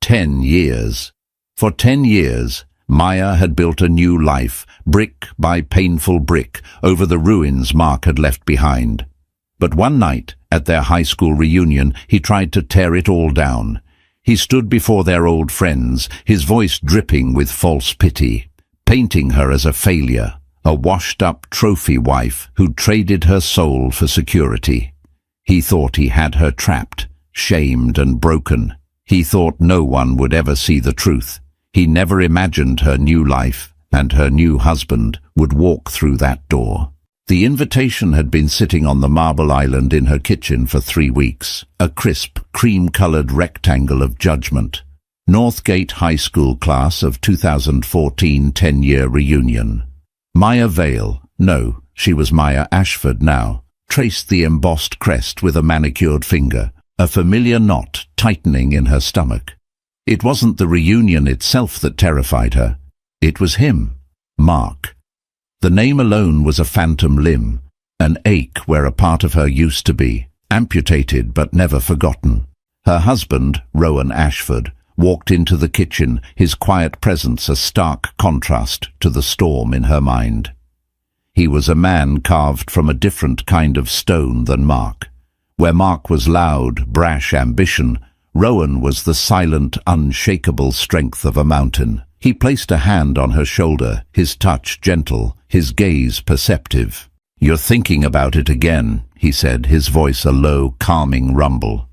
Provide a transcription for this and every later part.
10 years. For 10 years, Maya had built a new life, brick by painful brick, over the ruins Mark had left behind. But one night, at their high school reunion, he tried to tear it all down. He stood before their old friends, his voice dripping with false pity, painting her as a failure, a washed-up trophy wife who'd traded her soul for security. He thought he had her trapped, shamed and broken. He thought no one would ever see the truth. He never imagined her new life and her new husband would walk through that door. The invitation had been sitting on the marble island in her kitchen for 3 weeks, a crisp, cream-colored rectangle of judgment. Northgate High School class of 2014 10-year reunion. Maya Vale, no, she was Maya Ashford now, traced the embossed crest with a manicured finger, a familiar knot tightening in her stomach. It wasn't the reunion itself that terrified her. It was him, Mark. The name alone was a phantom limb, an ache where a part of her used to be, amputated but never forgotten. Her husband, Rowan Ashford, walked into the kitchen, his quiet presence a stark contrast to the storm in her mind. He was a man carved from a different kind of stone than Mark. Where Mark was loud, brash ambition, Rowan was the silent, unshakable strength of a mountain. He placed a hand on her shoulder, his touch gentle, his gaze perceptive. "You're thinking about it again," he said, his voice a low, calming rumble.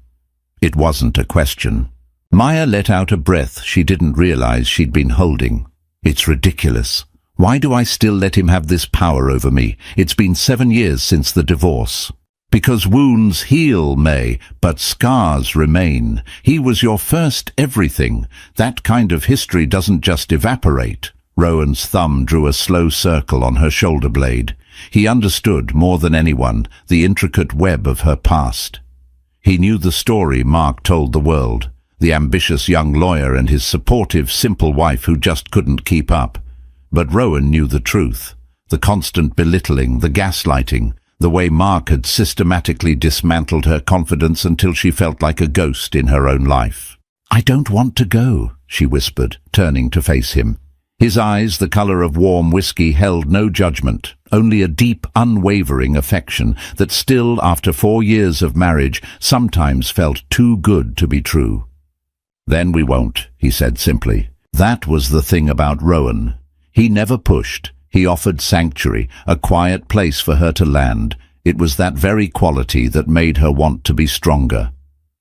It wasn't a question. Maya let out a breath she didn't realize she'd been holding. "It's ridiculous. Why do I still let him have this power over me? It's been 7 years since the divorce." "Because wounds heal, May, but scars remain. He was your first everything. That kind of history doesn't just evaporate." Rowan's thumb drew a slow circle on her shoulder blade. He understood, more than anyone, the intricate web of her past. He knew the story Mark told the world, the ambitious young lawyer and his supportive, simple wife who just couldn't keep up. But Rowan knew the truth, the constant belittling, the gaslighting, the way Mark had systematically dismantled her confidence until she felt like a ghost in her own life. "I don't want to go," she whispered, turning to face him. His eyes, the color of warm whiskey, held no judgment, only a deep, unwavering affection that still, after 4 years of marriage, sometimes felt too good to be true. "Then we won't," he said simply. That was the thing about Rowan. He never pushed. He offered sanctuary, a quiet place for her to land. It was that very quality that made her want to be stronger.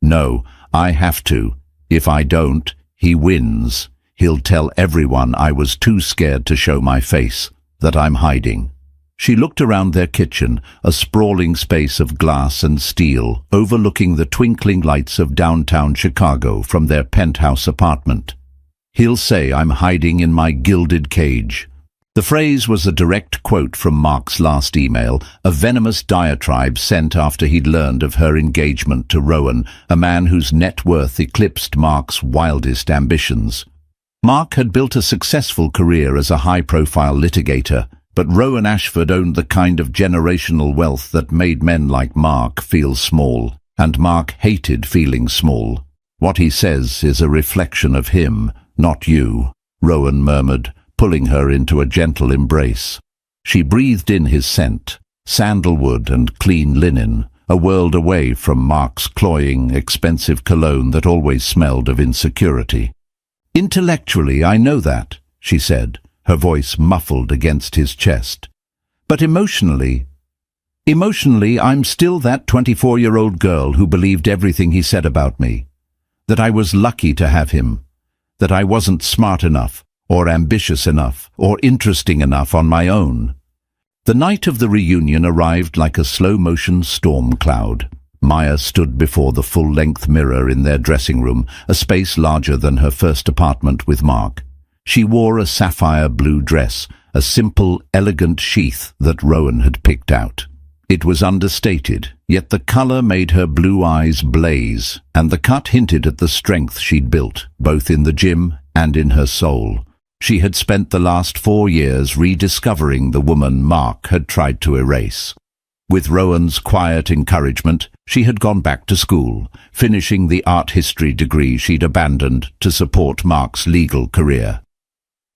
"No, I have to. If I don't, he wins. He'll tell everyone I was too scared to show my face, that I'm hiding." She looked around their kitchen, a sprawling space of glass and steel, overlooking the twinkling lights of downtown Chicago from their penthouse apartment. "He'll say I'm hiding in my gilded cage." The phrase was a direct quote from Mark's last email, a venomous diatribe sent after he'd learned of her engagement to Rowan, a man whose net worth eclipsed Mark's wildest ambitions. Mark had built a successful career as a high-profile litigator, but Rowan Ashford owned the kind of generational wealth that made men like Mark feel small, and Mark hated feeling small. "What he says is a reflection of him, not you," Rowan murmured, pulling her into a gentle embrace. She breathed in his scent, sandalwood and clean linen, a world away from Mark's cloying, expensive cologne that always smelled of insecurity. "Intellectually, I know that," she said, her voice muffled against his chest. "But emotionally, I'm still that 24-year-old girl who believed everything he said about me. That I was lucky to have him. That I wasn't smart enough, or ambitious enough, or interesting enough on my own." The night of the reunion arrived like a slow-motion storm cloud. Maya stood before the full-length mirror in their dressing room, a space larger than her first apartment with Mark. She wore a sapphire blue dress, a simple, elegant sheath that Rowan had picked out. It was understated, yet the color made her blue eyes blaze, and the cut hinted at the strength she'd built, both in the gym and in her soul. She had spent the last 4 years rediscovering the woman Mark had tried to erase. With Rowan's quiet encouragement, she had gone back to school, finishing the art history degree she'd abandoned to support Mark's legal career.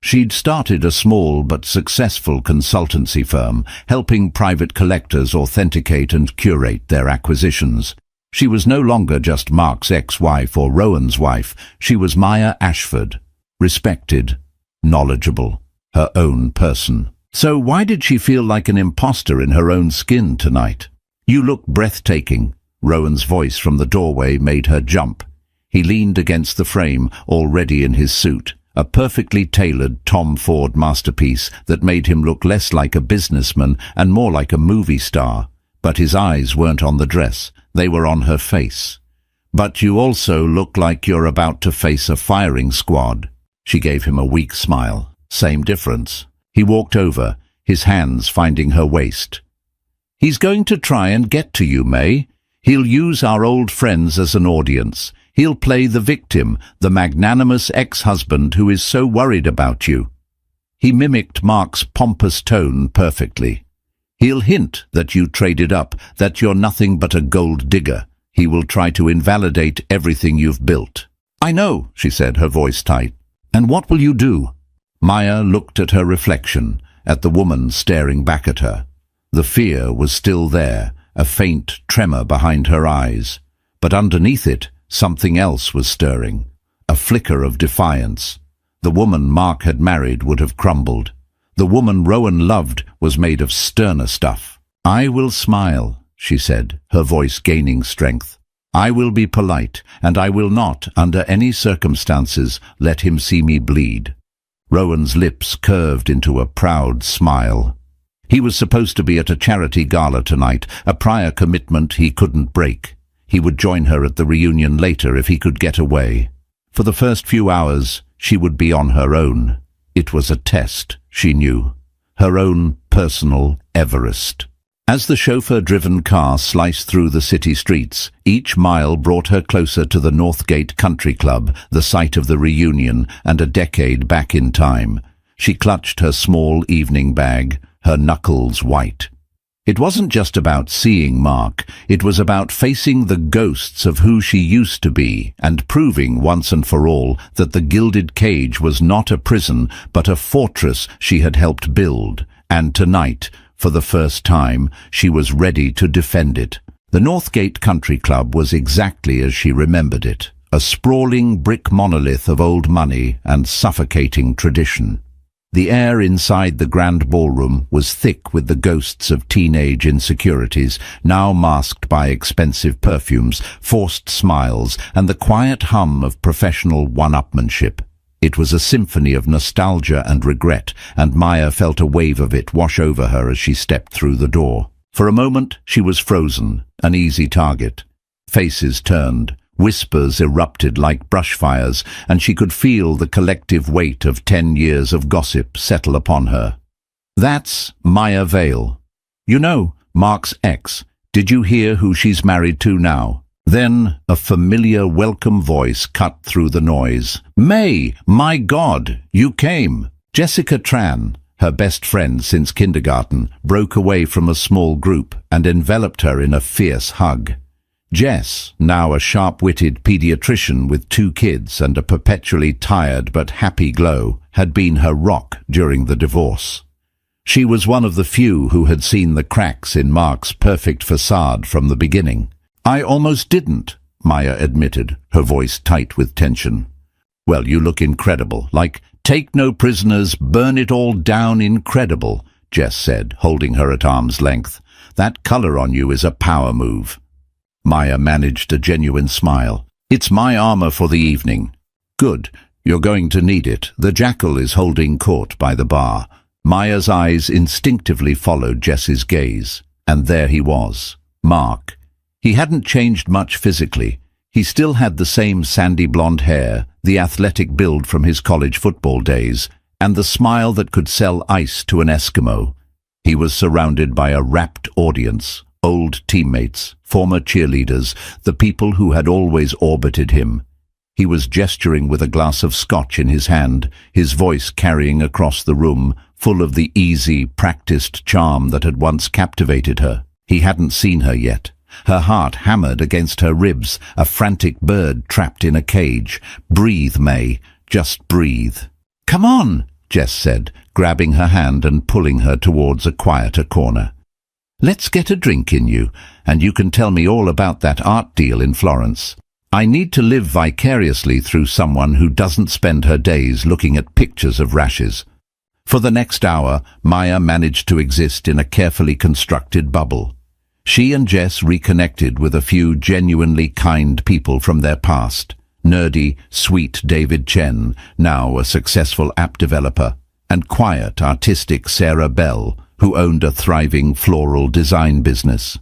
She'd started a small but successful consultancy firm, helping private collectors authenticate and curate their acquisitions. She was no longer just Mark's ex-wife or Rowan's wife. She was Maya Ashford, respected, knowledgeable, her own person. So why did she feel like an imposter in her own skin tonight? "You look breathtaking." Rowan's voice from the doorway made her jump. He leaned against the frame, already in his suit, a perfectly tailored Tom Ford masterpiece that made him look less like a businessman and more like a movie star. But his eyes weren't on the dress, they were on her face. "But you also look like you're about to face a firing squad." She gave him a weak smile. Same difference. He walked over, his hands finding her waist. "He's going to try and get to you, May. He'll use our old friends as an audience. He'll play the victim, the magnanimous ex-husband who is so worried about you." He mimicked Mark's pompous tone perfectly. "He'll hint that you traded up, that you're nothing but a gold digger. He will try to invalidate everything you've built." "I know," she said, her voice tight. "And what will you do?" Maya looked at her reflection, at the woman staring back at her. The fear was still there, a faint tremor behind her eyes. But underneath it, something else was stirring, a flicker of defiance. The woman Mark had married would have crumbled. The woman Rowan loved was made of sterner stuff. "I will smile," she said, her voice gaining strength. "I will be polite, and I will not, under any circumstances, let him see me bleed." Rowan's lips curved into a proud smile. He was supposed to be at a charity gala tonight, a prior commitment he couldn't break. He would join her at the reunion later if he could get away. For the first few hours, she would be on her own. It was a test, she knew. Her own personal Everest. As the chauffeur-driven car sliced through the city streets, each mile brought her closer to the Northgate Country Club, the site of the reunion, and a decade back in time. She clutched her small evening bag, her knuckles white. It wasn't just about seeing Mark, it was about facing the ghosts of who she used to be and proving once and for all that the gilded cage was not a prison but a fortress she had helped build. And tonight, for the first time, she was ready to defend it. The Northgate Country Club was exactly as she remembered it, a sprawling brick monolith of old money and suffocating tradition. The air inside the grand ballroom was thick with the ghosts of teenage insecurities, now masked by expensive perfumes, forced smiles, and the quiet hum of professional one-upmanship. It was a symphony of nostalgia and regret, and Maya felt a wave of it wash over her as she stepped through the door. For a moment, she was frozen, an easy target. Faces turned, whispers erupted like brush fires, and she could feel the collective weight of 10 years of gossip settle upon her. "That's Maya Vale. You know, Mark's ex. Did you hear who she's married to now?" Then a familiar welcome voice cut through the noise. "May, my God, you came!" Jessica Tran, her best friend since kindergarten, broke away from a small group and enveloped her in a fierce hug. Jess, now a sharp-witted pediatrician with 2 kids and a perpetually tired but happy glow, had been her rock during the divorce. She was one of the few who had seen the cracks in Mark's perfect facade from the beginning. "I almost didn't," Maya admitted, her voice tight with tension. "Well, you look incredible, like take no prisoners, burn it all down incredible," Jess said, holding her at arm's length. "That color on you is a power move." Maya managed a genuine smile. "It's my armor for the evening." "Good. You're going to need it. The jackal is holding court by the bar." Maya's eyes instinctively followed Jess's gaze. And there he was, Mark. He hadn't changed much physically. He still had the same sandy blonde hair, the athletic build from his college football days, and the smile that could sell ice to an Eskimo. He was surrounded by a rapt audience, old teammates, former cheerleaders, the people who had always orbited him. He was gesturing with a glass of scotch in his hand, his voice carrying across the room, full of the easy, practiced charm that had once captivated her. He hadn't seen her yet. Her heart hammered against her ribs, a frantic bird trapped in a cage. "Breathe, May. Just breathe." "Come on," Jess said, grabbing her hand and pulling her towards a quieter corner. "Let's get a drink in you, and you can tell me all about that art deal in Florence. I need to live vicariously through someone who doesn't spend her days looking at pictures of rashes." For the next hour, Maya managed to exist in a carefully constructed bubble. She and Jess reconnected with a few genuinely kind people from their past. Nerdy, sweet David Chen, now a successful app developer, and quiet, artistic Sarah Bell, who owned a thriving floral design business.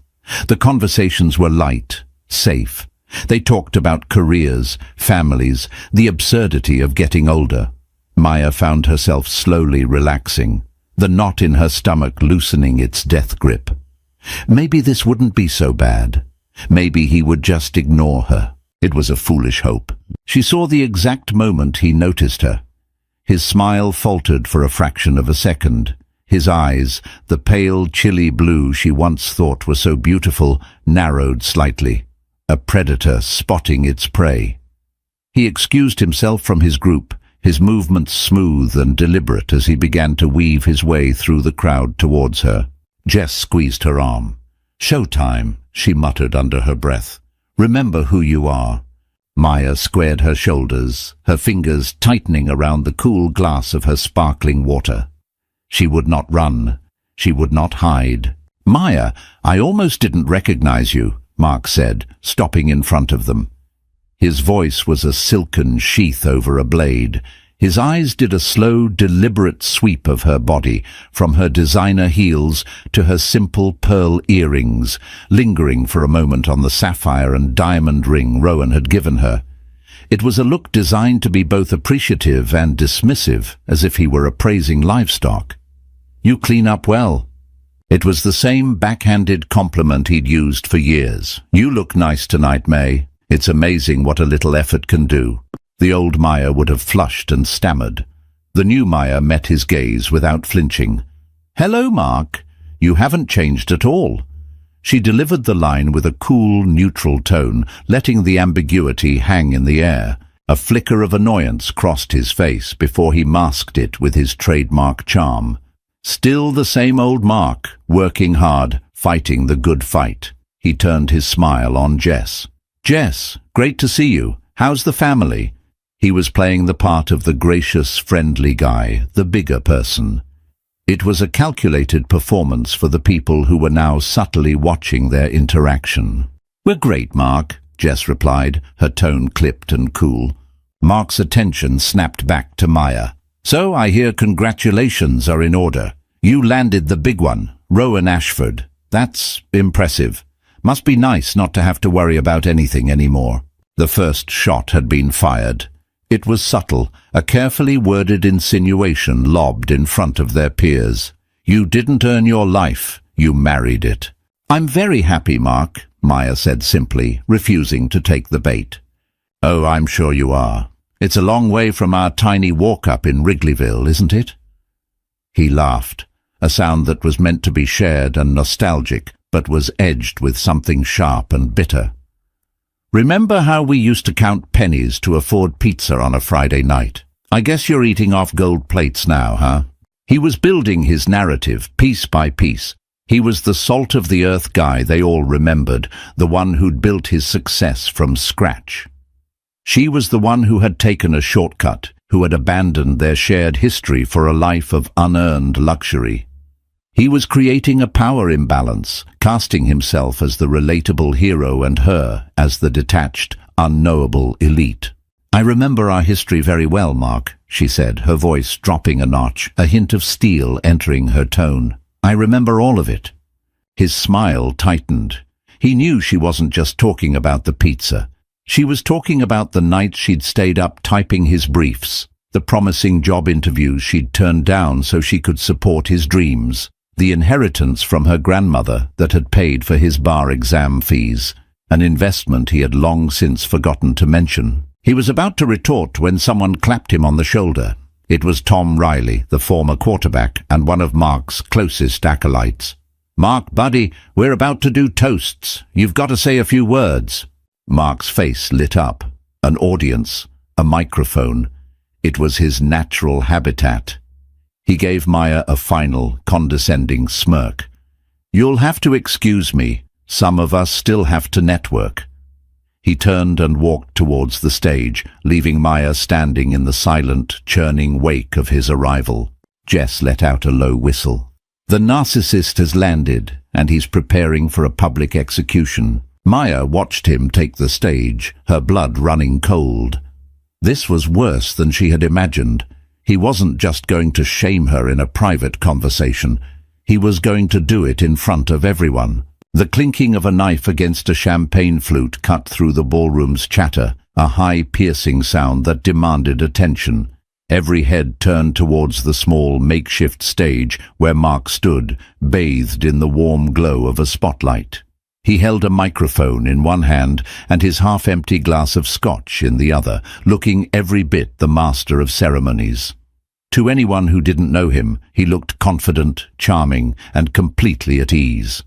The conversations were light, safe. They talked about careers, families, the absurdity of getting older. Maya found herself slowly relaxing, the knot in her stomach loosening its death grip. Maybe this wouldn't be so bad. Maybe he would just ignore her. It was a foolish hope. She saw the exact moment he noticed her. His smile faltered for a fraction of a second. His eyes, the pale, chilly blue she once thought were so beautiful, narrowed slightly. A predator spotting its prey. He excused himself from his group, his movements smooth and deliberate as he began to weave his way through the crowd towards her. Jess squeezed her arm. "Showtime," she muttered under her breath. "Remember who you are." Maya squared her shoulders, her fingers tightening around the cool glass of her sparkling water. She would not run. She would not hide. "Maya, I almost didn't recognize you," Mark said, stopping in front of them. His voice was a silken sheath over a blade. His eyes did a slow, deliberate sweep of her body, from her designer heels to her simple pearl earrings, lingering for a moment on the sapphire and diamond ring Rowan had given her. It was a look designed to be both appreciative and dismissive, as if he were appraising livestock. "You clean up well." It was the same backhanded compliment he'd used for years. "You look nice tonight, May. It's amazing what a little effort can do." The old Maya would have flushed and stammered. The new Maya met his gaze without flinching. "Hello, Mark. You haven't changed at all." She delivered the line with a cool, neutral tone, letting the ambiguity hang in the air. A flicker of annoyance crossed his face before he masked it with his trademark charm. Still the same old Mark, working hard, fighting the good fight. He turned his smile on Jess. "Jess, great to see you. How's the family?" He was playing the part of the gracious, friendly guy, the bigger person. It was a calculated performance for the people who were now subtly watching their interaction. "We're great, Mark," Jess replied, her tone clipped and cool. Mark's attention snapped back to Maya. "So I hear congratulations are in order. You landed the big one, Rowan Ashford. That's impressive. Must be nice not to have to worry about anything anymore." The first shot had been fired. It was subtle, a carefully worded insinuation lobbed in front of their peers. "You didn't earn your life, you married it." "I'm very happy, Mark," Maya said simply, refusing to take the bait. "Oh, I'm sure you are. It's a long way from our tiny walk-up in Wrigleyville, isn't it?" He laughed, a sound that was meant to be shared and nostalgic, but was edged with something sharp and bitter. "Remember how we used to count pennies to afford pizza on a Friday night? I guess you're eating off gold plates now, huh?" He was building his narrative, piece by piece. He was the salt-of-the-earth guy they all remembered, the one who'd built his success from scratch. She was the one who had taken a shortcut, who had abandoned their shared history for a life of unearned luxury. He was creating a power imbalance, casting himself as the relatable hero and her as the detached, unknowable elite. "I remember our history very well, Mark," she said, her voice dropping a notch, a hint of steel entering her tone. "I remember all of it." His smile tightened. He knew she wasn't just talking about the pizza. She was talking about the nights she'd stayed up typing his briefs, the promising job interviews she'd turned down so she could support his dreams, the inheritance from her grandmother that had paid for his bar exam fees, an investment he had long since forgotten to mention. He was about to retort when someone clapped him on the shoulder. It was Tom Riley, the former quarterback and one of Mark's closest acolytes. "Mark, buddy, we're about to do toasts. You've got to say a few words." Mark's face lit up. An audience, a microphone. It was his natural habitat. He gave Maya a final, condescending smirk. "You'll have to excuse me. Some of us still have to network." He turned and walked towards the stage, leaving Maya standing in the silent, churning wake of his arrival. Jess let out a low whistle. The narcissist has landed, and he's preparing for a public execution. Maya watched him take the stage, her blood running cold. This was worse than she had imagined. He wasn't just going to shame her in a private conversation. He was going to do it in front of everyone. The clinking of a knife against a champagne flute cut through the ballroom's chatter, a high, piercing sound that demanded attention. Every head turned towards the small, makeshift stage where Mark stood, bathed in the warm glow of a spotlight. He held a microphone in one hand and his half-empty glass of scotch in the other, looking every bit the master of ceremonies. To anyone who didn't know him, he looked confident, charming, and completely at ease.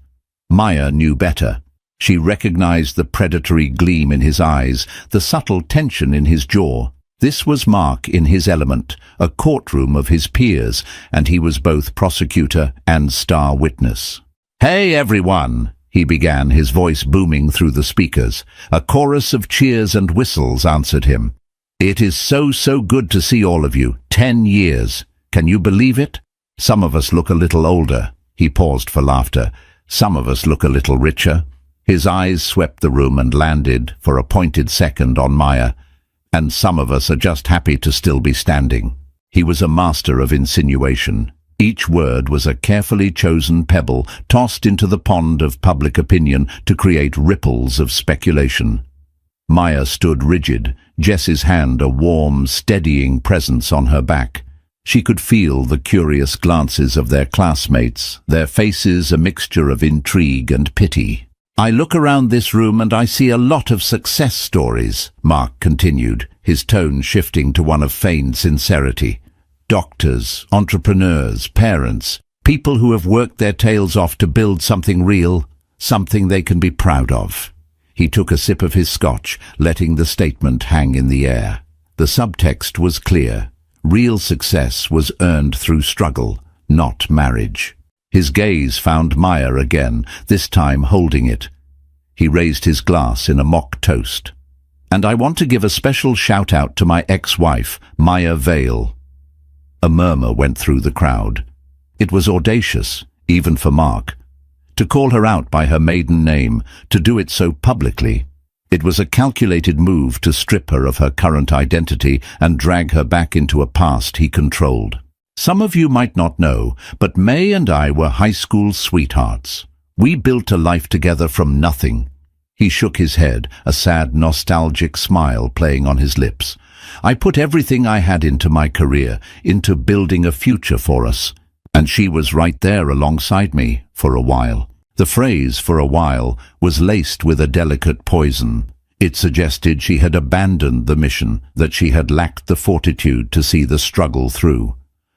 Maya knew better. She recognized the predatory gleam in his eyes, the subtle tension in his jaw. This was Mark in his element, a courtroom of his peers, and he was both prosecutor and star witness. "Hey, everyone!" he began, his voice booming through the speakers. A chorus of cheers and whistles answered him. "It is so good to see all of you. 10 years. Can you believe it? Some of us look a little older." He paused for laughter. "Some of us look a little richer." His eyes swept the room and landed, for a pointed second, on Maya. "And some of us are just happy to still be standing." He was a master of insinuation. Each word was a carefully chosen pebble tossed into the pond of public opinion to create ripples of speculation. Maya stood rigid, Jess's hand a warm, steadying presence on her back. She could feel the curious glances of their classmates, their faces a mixture of intrigue and pity. "I look around this room and I see a lot of success stories," Mark continued, his tone shifting to one of feigned sincerity. "Doctors, entrepreneurs, parents, people who have worked their tails off to build something real, something they can be proud of." He took a sip of his scotch, letting the statement hang in the air. The subtext was clear. Real success was earned through struggle, not marriage. His gaze found Maya again, this time holding it. He raised his glass in a mock toast. "And I want to give a special shout-out to my ex-wife, Maya Vale." A murmur went through the crowd. It was audacious, even for Mark. To call her out by her maiden name, to do it so publicly. It was a calculated move to strip her of her current identity and drag her back into a past he controlled. "Some of you might not know, but May and I were high school sweethearts. We built a life together from nothing." He shook his head, a sad, nostalgic smile playing on his lips. "I put everything I had into my career, into building a future for us. And she was right there alongside me, for a while." The phrase, "for a while," was laced with a delicate poison. It suggested she had abandoned the mission, that she had lacked the fortitude to see the struggle through.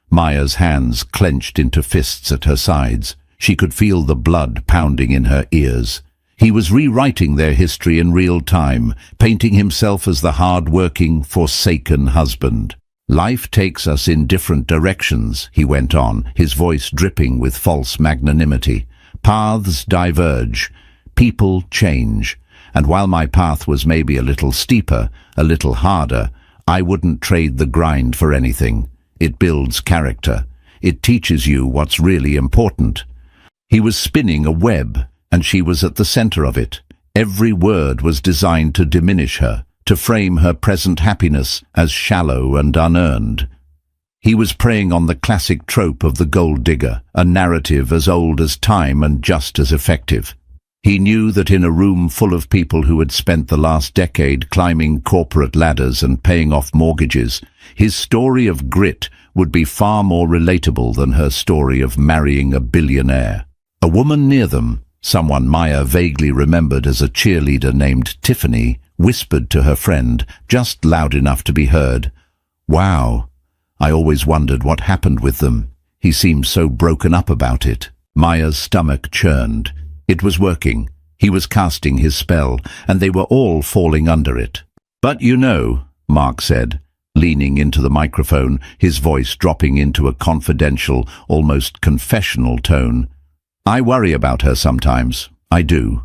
Maya's hands clenched into fists at her sides. She could feel the blood pounding in her ears. He was rewriting their history in real time, painting himself as the hard-working, forsaken husband. "Life takes us in different directions," he went on, his voice dripping with false magnanimity. "Paths diverge. People change. And while my path was maybe a little steeper, a little harder, I wouldn't trade the grind for anything. It builds character. It teaches you what's really important." He was spinning a web, and she was at the center of it. Every word was designed to diminish her, to frame her present happiness as shallow and unearned. He was preying on the classic trope of the gold digger, a narrative as old as time and just as effective. He knew that in a room full of people who had spent the last decade climbing corporate ladders and paying off mortgages, his story of grit would be far more relatable than her story of marrying a billionaire. A woman near them, someone Maya vaguely remembered as a cheerleader named Tiffany, whispered to her friend, just loud enough to be heard, "Wow, I always wondered what happened with them. He seemed so broken up about it." Maya's stomach churned. It was working. He was casting his spell, and they were all falling under it. "But you know," Mark said, leaning into the microphone, his voice dropping into a confidential, almost confessional tone, "I worry about her sometimes. I do."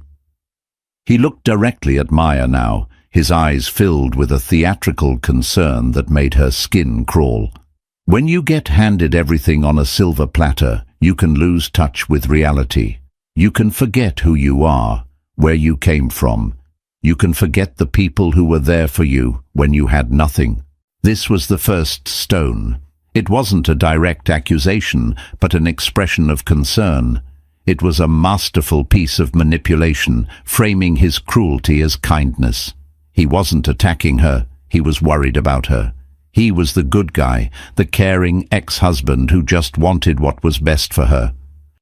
He looked directly at Maya now, his eyes filled with a theatrical concern that made her skin crawl. "When you get handed everything on a silver platter, you can lose touch with reality. You can forget who you are, where you came from. You can forget the people who were there for you when you had nothing." This was the first stone. It wasn't a direct accusation, but an expression of concern. It was a masterful piece of manipulation, framing his cruelty as kindness. He wasn't attacking her, he was worried about her. He was the good guy, the caring ex-husband who just wanted what was best for her.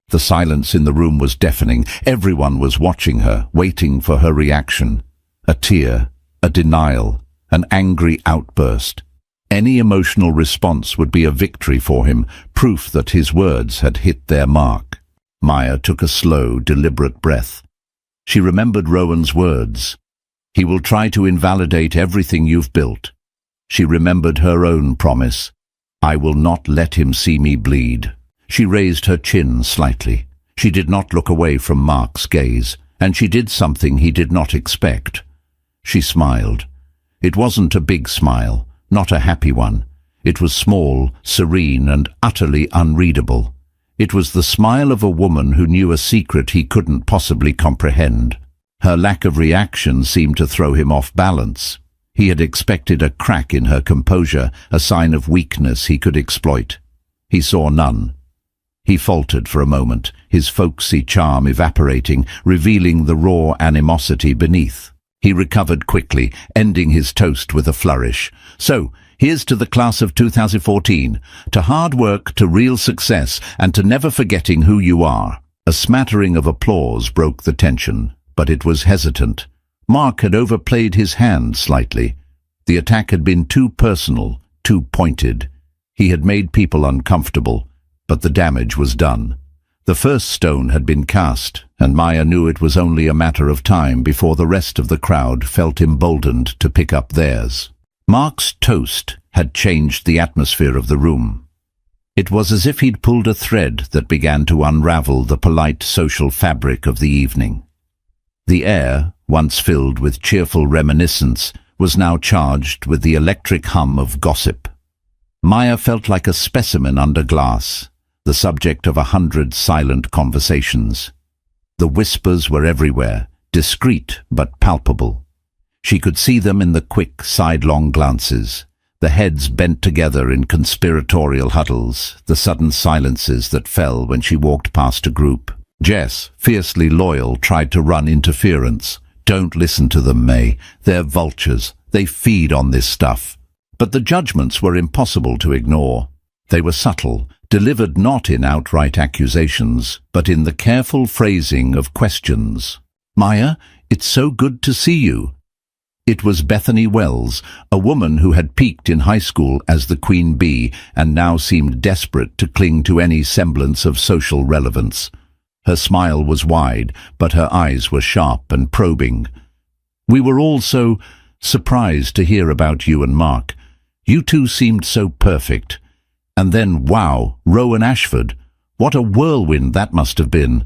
The silence in the room was deafening. Everyone was watching her, waiting for her reaction. A tear, a denial, an angry outburst. Any emotional response would be a victory for him, proof that his words had hit their mark. Maya took a slow, deliberate breath. She remembered Rowan's words. "He will try to invalidate everything you've built." She remembered her own promise. "I will not let him see me bleed." She raised her chin slightly. She did not look away from Mark's gaze, and she did something he did not expect. She smiled. It wasn't a big smile, not a happy one. It was small, serene, and utterly unreadable. It was the smile of a woman who knew a secret he couldn't possibly comprehend. Her lack of reaction seemed to throw him off balance. He had expected a crack in her composure, a sign of weakness he could exploit. He saw none. He faltered for a moment, his folksy charm evaporating, revealing the raw animosity beneath. He recovered quickly, ending his toast with a flourish. "So, here's to the class of 2014, to hard work, to real success, and to never forgetting who you are." A smattering of applause broke the tension, but it was hesitant. Mark had overplayed his hand slightly. The attack had been too personal, too pointed. He had made people uncomfortable, but the damage was done. The first stone had been cast, and Maya knew it was only a matter of time before the rest of the crowd felt emboldened to pick up theirs. Mark's toast had changed the atmosphere of the room. It was as if he'd pulled a thread that began to unravel the polite social fabric of the evening. The air, once filled with cheerful reminiscence, was now charged with the electric hum of gossip. Maya felt like a specimen under glass, the subject of 100 silent conversations. The whispers were everywhere, discreet but palpable. She could see them in the quick, sidelong glances, the heads bent together in conspiratorial huddles, the sudden silences that fell when she walked past a group. Jess, fiercely loyal, tried to run interference. "Don't listen to them, May. They're vultures. They feed on this stuff." But the judgments were impossible to ignore. They were subtle, delivered not in outright accusations, but in the careful phrasing of questions. "Maya, it's so good to see you." It was Bethany Wells, a woman who had peaked in high school as the queen bee and now seemed desperate to cling to any semblance of social relevance. Her smile was wide, but her eyes were sharp and probing. "We were all so surprised to hear about you and Mark. You two seemed so perfect. And then, wow, Rowan Ashford. What a whirlwind that must have been."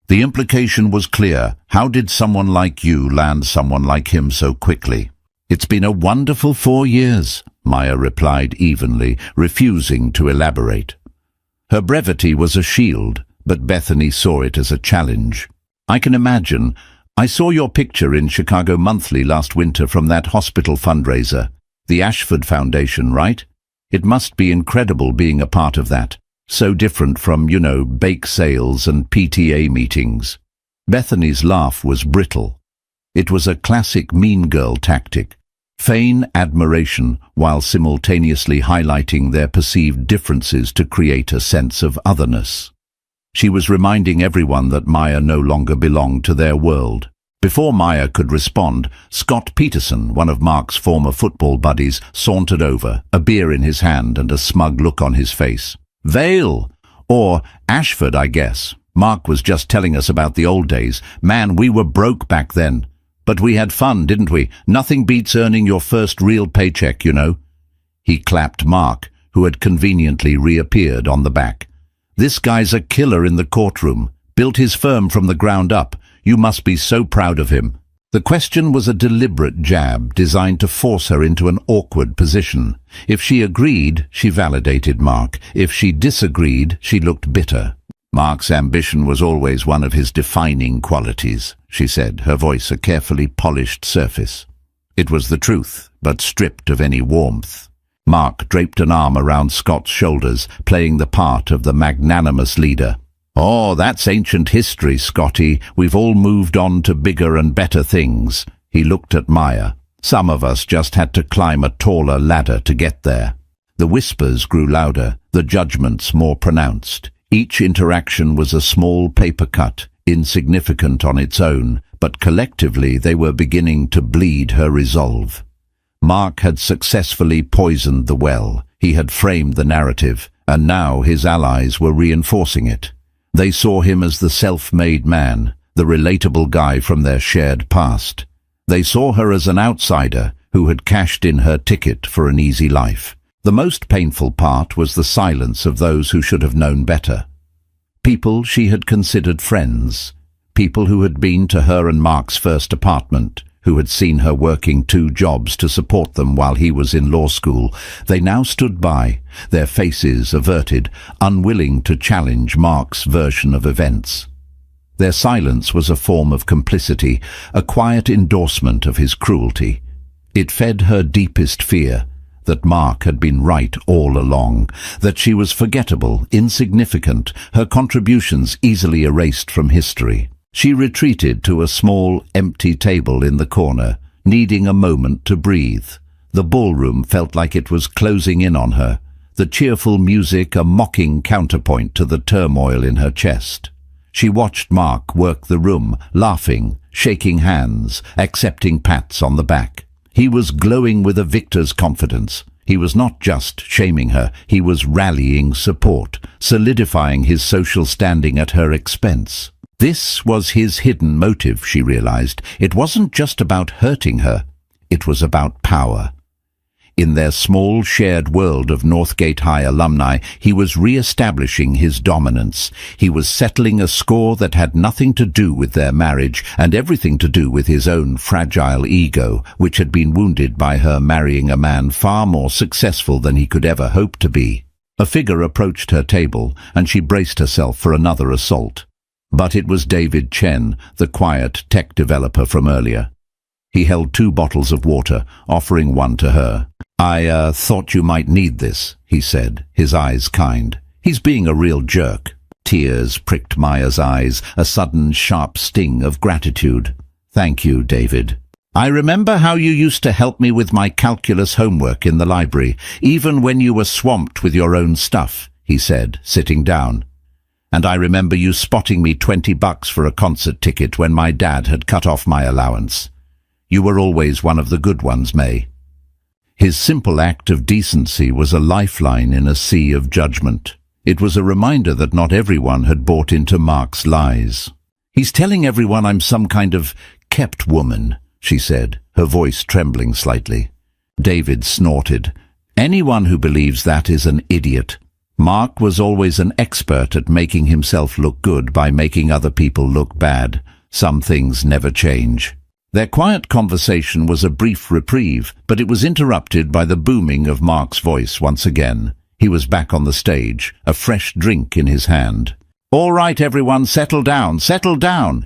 The implication was clear. How did someone like you land someone like him so quickly? "It's been a wonderful 4 years, Maya replied evenly, refusing to elaborate. Her brevity was a shield, but Bethany saw it as a challenge. "I can imagine. I saw your picture in Chicago Monthly last winter from that hospital fundraiser. The Ashford Foundation, right? It must be incredible being a part of that. So different from, bake sales and PTA meetings." Bethany's laugh was brittle. It was a classic mean girl tactic. Feign admiration while simultaneously highlighting their perceived differences to create a sense of otherness. She was reminding everyone that Maya no longer belonged to their world. Before Maya could respond, Scott Peterson, one of Mark's former football buddies, sauntered over, a beer in his hand and a smug look on his face. "Vale! Or Ashford, I guess. Mark was just telling us about the old days. Man, we were broke back then. But we had fun, didn't we? Nothing beats earning your first real paycheck, you know. He clapped Mark, who had conveniently reappeared on the back. This guy's a killer in the courtroom. Built his firm from the ground up. You must be so proud of him. The question was a deliberate jab designed to force her into an awkward position. If she agreed, she validated Mark. If she disagreed, she looked bitter. Mark's ambition was always one of his defining qualities, she said, her voice a carefully polished surface. It was the truth, but stripped of any warmth. Mark draped an arm around Scott's shoulders, playing the part of the magnanimous leader. Oh, that's ancient history, Scotty. We've all moved on to bigger and better things. He looked at Maya. Some of us just had to climb a taller ladder to get there. The whispers grew louder, the judgments more pronounced. Each interaction was a small paper cut, insignificant on its own, but collectively they were beginning to bleed her resolve. Mark had successfully poisoned the well. He had framed the narrative, and now his allies were reinforcing it. They saw him as the self-made man, the relatable guy from their shared past. They saw her as an outsider who had cashed in her ticket for an easy life. The most painful part was the silence of those who should have known better. People she had considered friends, people who had been to her and Mark's first apartment, who had seen her working 2 jobs to support them while he was in law school. They now stood by, their faces averted, unwilling to challenge Mark's version of events. Their silence was a form of complicity, a quiet endorsement of his cruelty. It fed her deepest fear, that Mark had been right all along, that she was forgettable, insignificant, her contributions easily erased from history. She retreated to a small, empty table in the corner, needing a moment to breathe. The ballroom felt like it was closing in on her, the cheerful music a mocking counterpoint to the turmoil in her chest. She watched Mark work the room, laughing, shaking hands, accepting pats on the back. He was glowing with a victor's confidence. He was not just shaming her, he was rallying support, solidifying his social standing at her expense. This was his hidden motive, she realized. It wasn't just about hurting her, it was about power. In their small shared world of Northgate High alumni, he was re-establishing his dominance. He was settling a score that had nothing to do with their marriage and everything to do with his own fragile ego, which had been wounded by her marrying a man far more successful than he could ever hope to be. A figure approached her table, and she braced herself for another assault. But it was David Chen, the quiet tech developer from earlier. He held 2 bottles of water, offering one to her. I thought you might need this, he said, his eyes kind. He's being a real jerk. Tears pricked Maya's eyes, a sudden sharp sting of gratitude. Thank you, David. I remember how you used to help me with my calculus homework in the library, even when you were swamped with your own stuff, he said, sitting down. And I remember you spotting me $20 for a concert ticket when my dad had cut off my allowance. You were always one of the good ones, May. His simple act of decency was a lifeline in a sea of judgment. It was a reminder that not everyone had bought into Mark's lies. He's telling everyone I'm some kind of kept woman, she said, her voice trembling slightly. David snorted. Anyone who believes that is an idiot. Mark was always an expert at making himself look good by making other people look bad. Some things never change. Their quiet conversation was a brief reprieve, but it was interrupted by the booming of Mark's voice once again. He was back on the stage, a fresh drink in his hand. All right, everyone, settle down,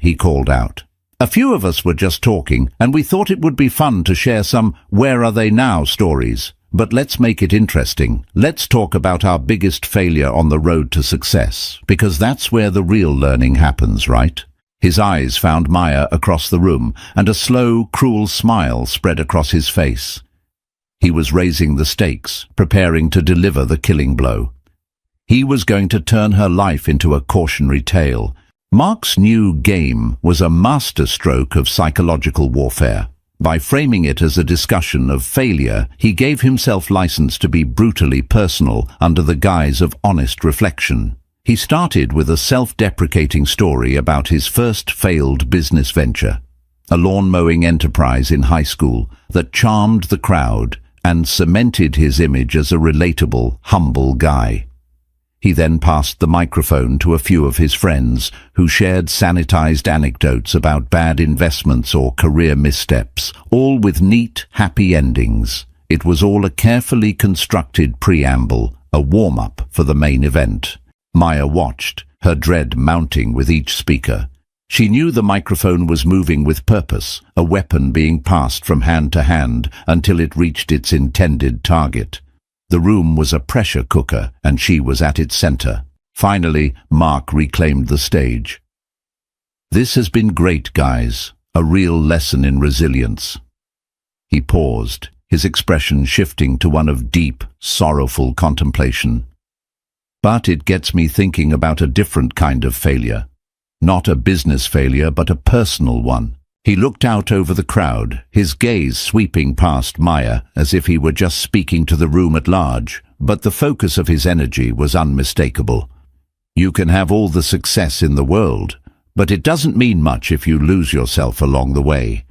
he called out. A few of us were just talking, and we thought it would be fun to share some where are they now stories. But let's make it interesting. Let's talk about our biggest failure on the road to success, because that's where the real learning happens, right? His eyes found Maya across the room, and a slow, cruel smile spread across his face. He was raising the stakes, preparing to deliver the killing blow. He was going to turn her life into a cautionary tale. Mark's new game was a masterstroke of psychological warfare. By framing it as a discussion of failure, he gave himself license to be brutally personal under the guise of honest reflection. He started with a self-deprecating story about his first failed business venture, a lawn-mowing enterprise in high school that charmed the crowd and cemented his image as a relatable, humble guy. He then passed the microphone to a few of his friends who shared sanitized anecdotes about bad investments or career missteps, all with neat, happy endings. It was all a carefully constructed preamble, a warm-up for the main event. Maya watched, her dread mounting with each speaker. She knew the microphone was moving with purpose, a weapon being passed from hand to hand until it reached its intended target. The room was a pressure cooker, and she was at its center. Finally, Mark reclaimed the stage. "This has been great, guys. A real lesson in resilience." He paused, his expression shifting to one of deep, sorrowful contemplation. "But it gets me thinking about a different kind of failure. Not a business failure, but a personal one." He looked out over the crowd, his gaze sweeping past Maya as if he were just speaking to the room at large, but the focus of his energy was unmistakable. "You can have all the success in the world, but it doesn't mean much if you lose yourself along the way.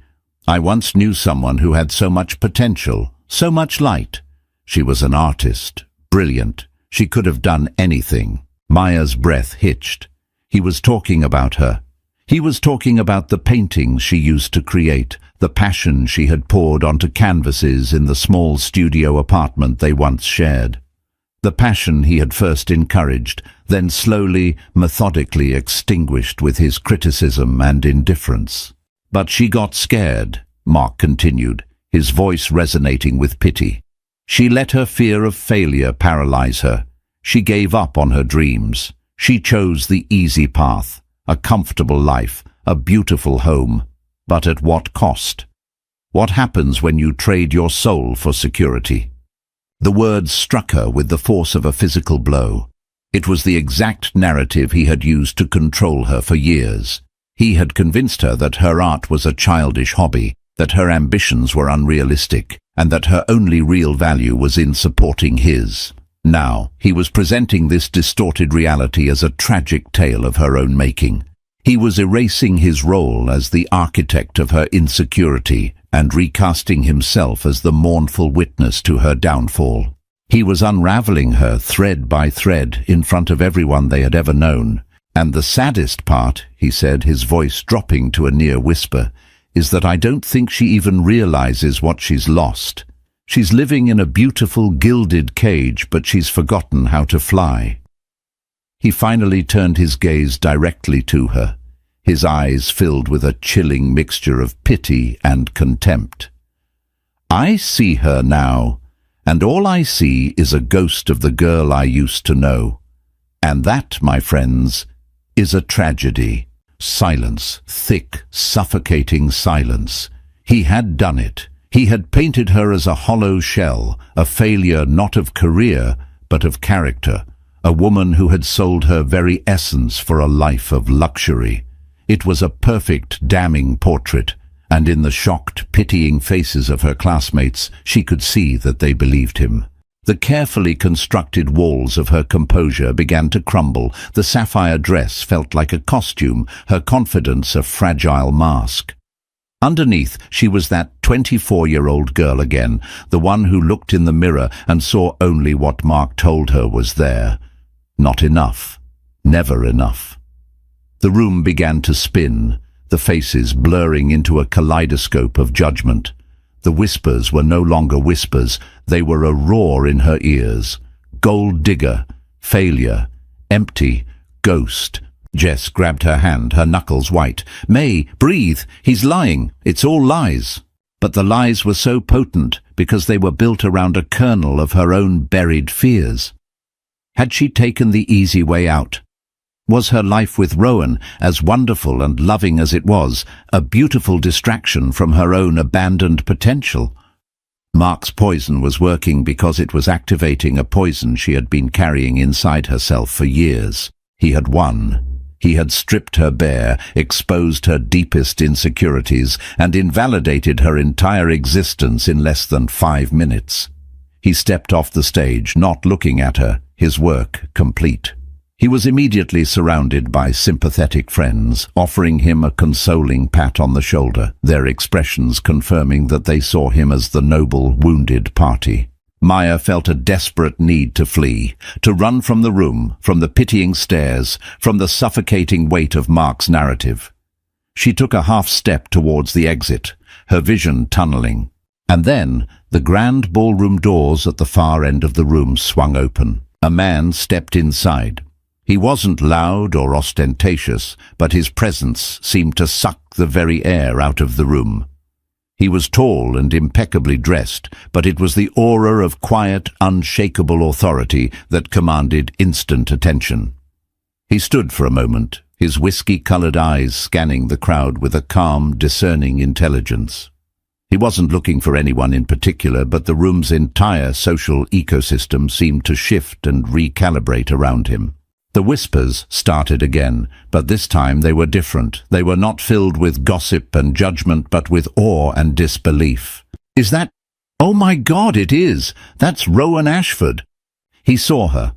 I once knew someone who had so much potential, so much light. She was an artist, brilliant. She could have done anything." Maya's breath hitched. He was talking about her. He was talking about the paintings she used to create, the passion she had poured onto canvases in the small studio apartment they once shared. The passion he had first encouraged, then slowly, methodically extinguished with his criticism and indifference. "But she got scared," Mark continued, his voice resonating with pity. "She let her fear of failure paralyze her. She gave up on her dreams. She chose the easy path, a comfortable life, a beautiful home. But at what cost? What happens when you trade your soul for security?" The words struck her with the force of a physical blow. It was the exact narrative he had used to control her for years. He had convinced her that her art was a childish hobby, that her ambitions were unrealistic, and that her only real value was in supporting his. Now, he was presenting this distorted reality as a tragic tale of her own making. He was erasing his role as the architect of her insecurity and recasting himself as the mournful witness to her downfall. He was unraveling her thread by thread in front of everyone they had ever known. "And the saddest part," he said, his voice dropping to a near whisper, "is that I don't think she even realizes what she's lost. She's living in a beautiful gilded cage, but she's forgotten how to fly." He finally turned his gaze directly to her, his eyes filled with a chilling mixture of pity and contempt. "I see her now, and all I see is a ghost of the girl I used to know. And that, my friends, is a tragedy." Silence, thick, suffocating silence. He had done it. He had painted her as a hollow shell, a failure not of career, but of character, a woman who had sold her very essence for a life of luxury. It was a perfect, damning portrait, and in the shocked, pitying faces of her classmates, she could see that they believed him. The carefully constructed walls of her composure began to crumble. The sapphire dress felt like a costume, her confidence a fragile mask. Underneath, she was that 24-year-old girl again, the one who looked in the mirror and saw only what Mark told her was there. Not enough. Never enough. The room began to spin, the faces blurring into a kaleidoscope of judgment. The whispers were no longer whispers, they were a roar in her ears. Gold digger, failure, empty, ghost. Jess grabbed her hand, her knuckles white. "May, breathe, he's lying, it's all lies." But the lies were so potent because they were built around a kernel of her own buried fears. Had she taken the easy way out? Was her life with Rowan, as wonderful and loving as it was, a beautiful distraction from her own abandoned potential? Mark's poison was working because it was activating a poison she had been carrying inside herself for years. He had won. He had stripped her bare, exposed her deepest insecurities, and invalidated her entire existence in less than 5 minutes. He stepped off the stage, not looking at her, his work complete. He was immediately surrounded by sympathetic friends, offering him a consoling pat on the shoulder, their expressions confirming that they saw him as the noble, wounded party. Maya felt a desperate need to flee, to run from the room, from the pitying stares, from the suffocating weight of Mark's narrative. She took a half step towards the exit, her vision tunneling. And then, the grand ballroom doors at the far end of the room swung open. A man stepped inside. He wasn't loud or ostentatious, but his presence seemed to suck the very air out of the room. He was tall and impeccably dressed, but it was the aura of quiet, unshakable authority that commanded instant attention. He stood for a moment, his whiskey-colored eyes scanning the crowd with a calm, discerning intelligence. He wasn't looking for anyone in particular, but the room's entire social ecosystem seemed to shift and recalibrate around him. The whispers started again, but this time they were different. They were not filled with gossip and judgment, but with awe and disbelief. "Is that— Oh my God, it is! That's Rowan Ashford!" He saw her.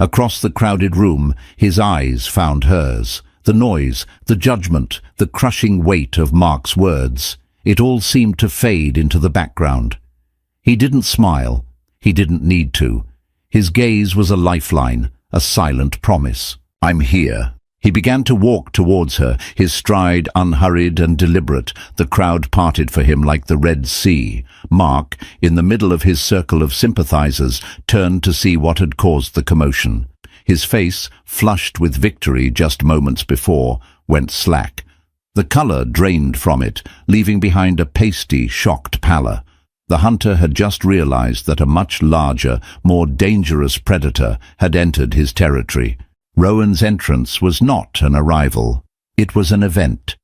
Across the crowded room, his eyes found hers. The noise, the judgment, the crushing weight of Mark's words, it all seemed to fade into the background. He didn't smile. He didn't need to. His gaze was a lifeline, a silent promise. "I'm here." He began to walk towards her, his stride unhurried and deliberate. The crowd parted for him like the Red Sea. Mark, in the middle of his circle of sympathizers, turned to see what had caused the commotion. His face, flushed with victory just moments before, went slack. The color drained from it, leaving behind a pasty, shocked pallor. The hunter had just realized that a much larger, more dangerous predator had entered his territory. Rowan's entrance was not an arrival. It was an event.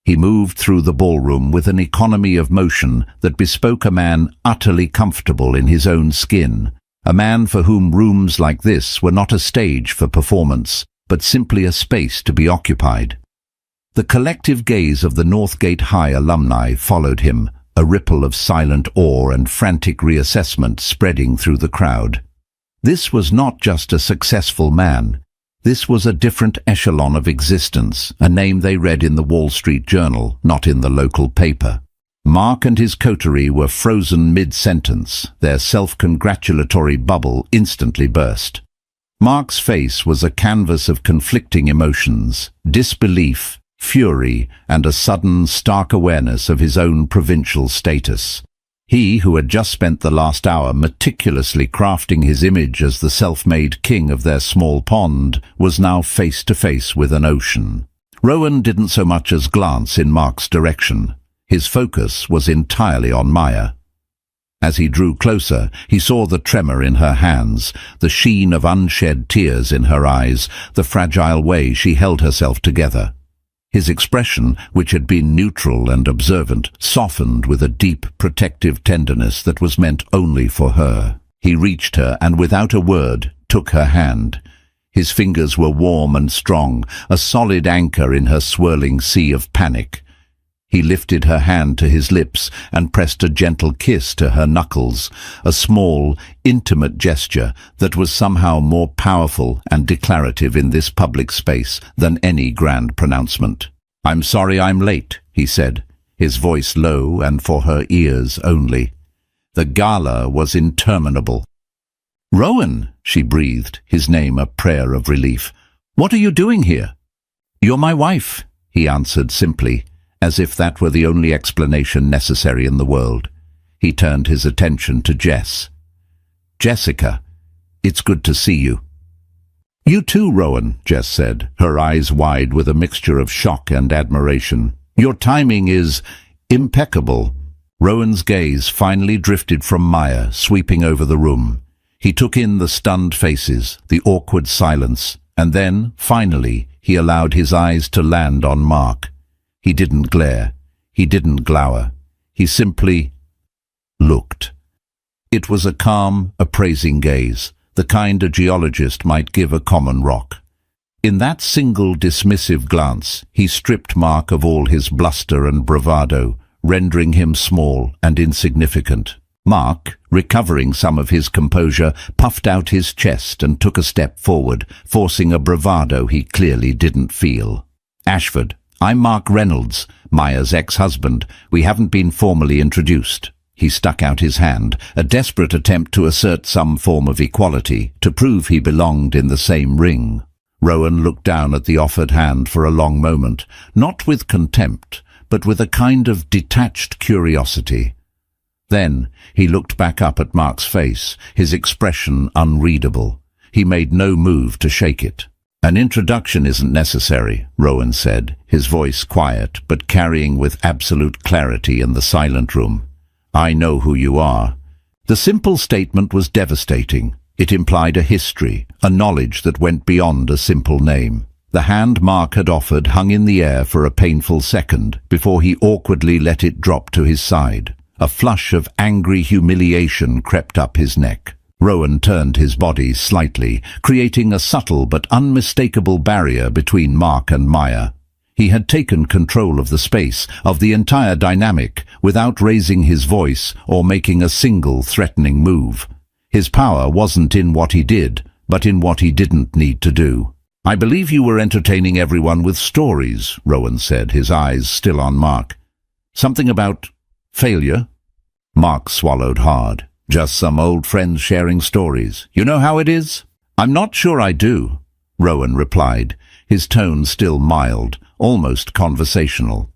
He moved through the ballroom with an economy of motion that bespoke a man utterly comfortable in his own skin, a man for whom rooms like this were not a stage for performance, but simply a space to be occupied. The collective gaze of the Northgate High alumni followed him, a ripple of silent awe and frantic reassessment spreading through the crowd. This was not just a successful man. This was a different echelon of existence, a name they read in the Wall Street Journal, not in the local paper. Mark and his coterie were frozen mid-sentence. Their self-congratulatory bubble instantly burst. Mark's face was a canvas of conflicting emotions, disbelief, fury, and a sudden, stark awareness of his own provincial status. He, who had just spent the last hour meticulously crafting his image as the self-made king of their small pond, was now face to face with an ocean. Rowan didn't so much as glance in Mark's direction. His focus was entirely on Maya. As he drew closer, he saw the tremor in her hands, the sheen of unshed tears in her eyes, the fragile way she held herself together. His expression, which had been neutral and observant, softened with a deep, protective tenderness that was meant only for her. He reached her and, without a word, took her hand. His fingers were warm and strong, a solid anchor in her swirling sea of panic. He lifted her hand to his lips and pressed a gentle kiss to her knuckles, a small, intimate gesture that was somehow more powerful and declarative in this public space than any grand pronouncement. "I'm sorry I'm late," he said, his voice low and for her ears only. The gala was interminable. "Rowan," she breathed, his name a prayer of relief. "What are you doing here?" "You're my wife," he answered simply, as if that were the only explanation necessary in the world. He turned his attention to Jess. "Jessica, it's good to see you." "You too, Rowan," Jess said, her eyes wide with a mixture of shock and admiration. "Your timing is impeccable." Rowan's gaze finally drifted from Maya, sweeping over the room. He took in the stunned faces, the awkward silence, and then, finally, he allowed his eyes to land on Mark. He didn't glare. He didn't glower. He simply looked. It was a calm, appraising gaze, the kind a geologist might give a common rock. In that single dismissive glance, he stripped Mark of all his bluster and bravado, rendering him small and insignificant. Mark, recovering some of his composure, puffed out his chest and took a step forward, forcing a bravado he clearly didn't feel. "Ashford, I'm Mark Reynolds, Maya's ex-husband. We haven't been formally introduced." He stuck out his hand, a desperate attempt to assert some form of equality, to prove he belonged in the same ring. Rowan looked down at the offered hand for a long moment, not with contempt, but with a kind of detached curiosity. Then he looked back up at Mark's face, his expression unreadable. He made no move to shake it. "An introduction isn't necessary," Rowan said, his voice quiet but carrying with absolute clarity in the silent room. "I know who you are." The simple statement was devastating. It implied a history, a knowledge that went beyond a simple name. The hand Mark had offered hung in the air for a painful second before he awkwardly let it drop to his side. A flush of angry humiliation crept up his neck. Rowan turned his body slightly, creating a subtle but unmistakable barrier between Mark and Maya. He had taken control of the space, of the entire dynamic, without raising his voice or making a single threatening move. His power wasn't in what he did, but in what he didn't need to do. "I believe you were entertaining everyone with stories," Rowan said, his eyes still on Mark. "Something about failure?" Mark swallowed hard. "Just some old friends sharing stories. You know how it is?" "I'm not sure I do," Rowan replied, his tone still mild, almost conversational.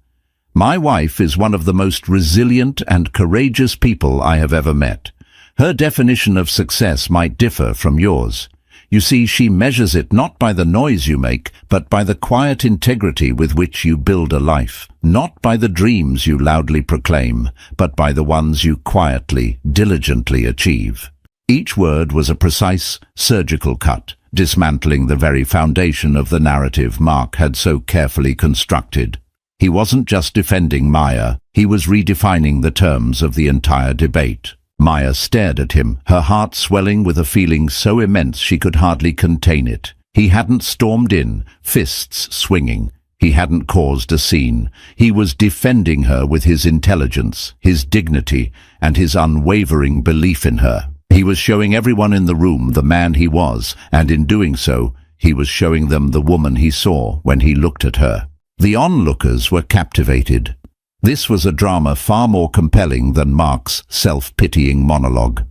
"My wife is one of the most resilient and courageous people I have ever met. Her definition of success might differ from yours. You see, she measures it not by the noise you make, but by the quiet integrity with which you build a life. Not by the dreams you loudly proclaim, but by the ones you quietly, diligently achieve." Each word was a precise, surgical cut, dismantling the very foundation of the narrative Mark had so carefully constructed. He wasn't just defending Maya, he was redefining the terms of the entire debate. Maya stared at him, her heart swelling with a feeling so immense she could hardly contain it. He hadn't stormed in, fists swinging. He hadn't caused a scene. He was defending her with his intelligence, his dignity, and his unwavering belief in her. He was showing everyone in the room the man he was, and in doing so, he was showing them the woman he saw when he looked at her. The onlookers were captivated. This was a drama far more compelling than Mark's self-pitying monologue.